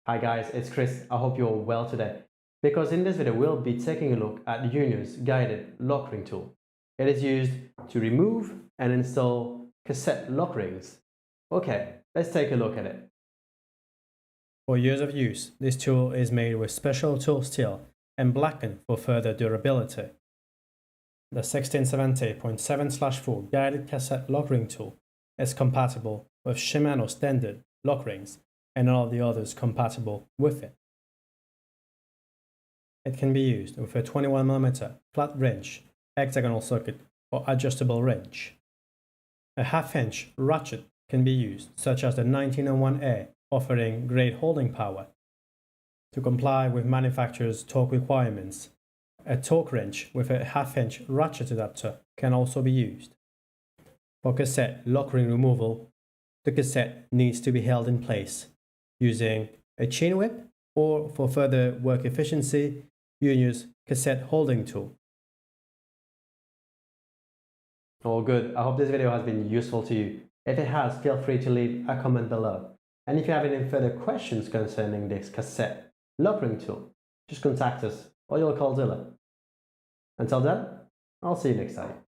Hi guys, it's Chris. I hope you're well today. Because in this video, we'll be taking a look at Unior's guided lockring tool. It is used to remove and install cassette lock rings. Okay, let's take a look at it. For years of use, this tool is made with special tool steel and blackened for further durability. The 1670.7/4 guided cassette lockring tool is compatible with Shimano standard lock rings and all the others compatible with it. It can be used with a 21mm flat wrench, hexagonal circuit, or adjustable wrench. A half-inch ratchet can be used, such as the 1901A, offering great holding power. To comply with manufacturer's torque requirements, a torque wrench with a half-inch ratchet adapter can also be used. For cassette lock ring removal, the cassette needs to be held in place using a chain whip, or for further work efficiency, Union's cassette holding tool. All good. I hope this video has been useful to you. If it has, feel free to leave a comment below. And if you have any further questions concerning this cassette lockring tool, just contact us or your call dealer. Until then, I'll see you next time.